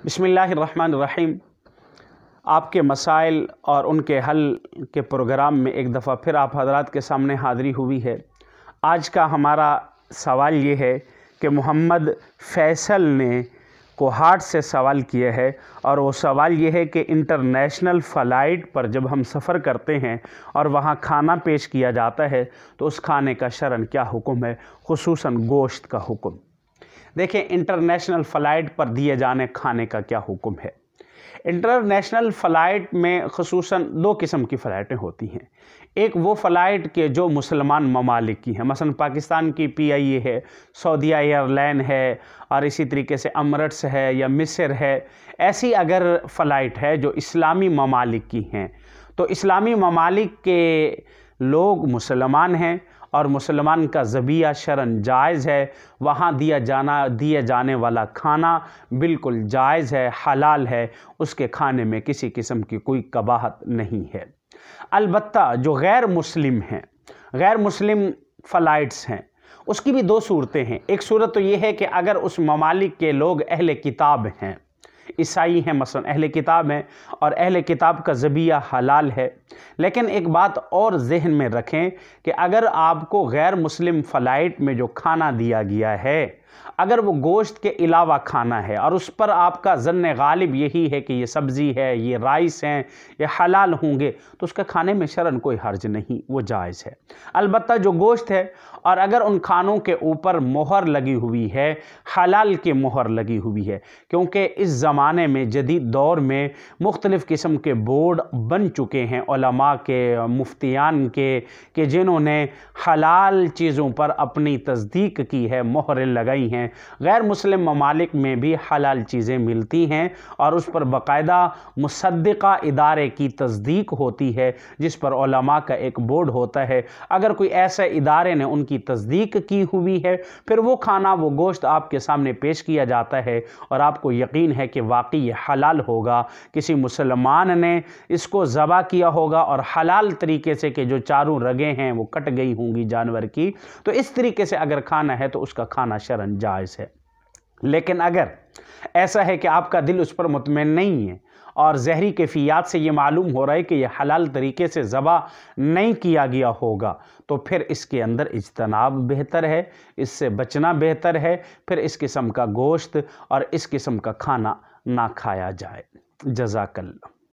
बिस्मिल्लाहिर्रहमानिर्रहीम। आपके मसाइल और उनके हल के प्रोग्राम में एक दफ़ा फिर आप हज़रात के सामने हाज़िरी हुई है। आज का हमारा सवाल ये है कि मोहम्मद फैसल ने कोहाट से सवाल किया है, और वो सवाल ये है कि इंटरनेशनल फ़्लाइट पर जब हम सफ़र करते हैं और वहाँ खाना पेश किया जाता है तो उस खाने का शरअन क्या हुक्म है, खुसूसन गोश्त का हुक्म। देखें, इंटरनेशनल फ़्लाइट पर दिए जाने खाने का क्या हुक्म है। इंटरनेशनल फ़्लाइट में खुसूसन दो किस्म की फ़्लाइटें होती हैं। एक वो फ़्लाइट के जो मुसलमान ममालिक की हैं, मसलन पाकिस्तान की PIA है, सऊदीया एयरलाइन है, और इसी तरीके से एमिरेट्स है या मिस्र है। ऐसी अगर फ़्लाइट है जो इस्लामी ममालिक की हैं, तो इस्लामी ममालिक के लोग मुसलमान हैं और मुसलमान का ज़बिया शरअन जायज़ है। वहाँ दिए जाने वाला खाना बिल्कुल जायज़ है, हलाल है, उसके खाने में किसी किस्म की कोई कबाहत नहीं है। अलबत्ता जो गैर मुस्लिम हैं, गैर मुस्लिम फ़्लाइट्स हैं, उसकी भी दो सूरतें हैं। एक सूरत तो ये है कि अगर उस ममालिक के लोग अहले किताब हैं, ईसाई हैं, मसलन अहले किताब हैं और अहले किताब का ज़बिया हलाल है। लेकिन एक बात और ज़हन में रखें कि अगर आपको गैर मुस्लिम फ़्लाइट में जो खाना दिया गया है, अगर वो गोश्त के अलावा खाना है और उस पर आपका ज़न्न गालिब यही है कि ये सब्ज़ी है, ये राइस हैं, ये हलाल होंगे, तो उसका खाने में शरअन कोई हर्ज नहीं, वो जायज़ है। अलबत्ता जो गोश्त है और अगर उन खानों के ऊपर मोहर लगी हुई है, हलाल की मोहर लगी हुई है, क्योंकि इस ज़माने में जदीद दौर में मुख्तलिफ़ किस्म के बोर्ड बन चुके हैं उलमा के, मुफ्तियान के, कि जिन्होंने हलाल चीज़ों पर अपनी तस्दीक की है, मोहरें लगाई हैं। गैर मुस्लिम ममालिक में भी हलाल चीज़ें मिलती हैं और उस पर बाकायदा मुसद्दिक़ा इदारे की तस्दीक होती है, जिस पर उलमा का एक बोर्ड होता है। अगर कोई ऐसे इदारे ने उनकी तस्दीक की हुई है, फिर वो खाना, वो गोश्त आपके सामने पेश किया जाता है और आपको यकीन है कि वाकई ये हलाल होगा, किसी मुसलमान ने इसको ज़बा किया होगा और हलाल तरीके से, कि जो चारों रगें हैं वो कट गई होंगी जानवर की, तो इस तरीके से अगर खाना है तो उसका खाना शरअन जायज़ है। लेकिन अगर ऐसा है कि आपका दिल उस पर मुतमईन नहीं है और ज़हरी कैफियत से ये मालूम हो रहा है कि यह हलाल तरीके से ज़बा नहीं किया गया होगा, तो फिर इसके अंदर इज्तनाब बेहतर है, इससे बचना बेहतर है। फिर इस किस्म का गोश्त और इस किस्म का खाना ना खाया जाए। जज़ाकल्लाह।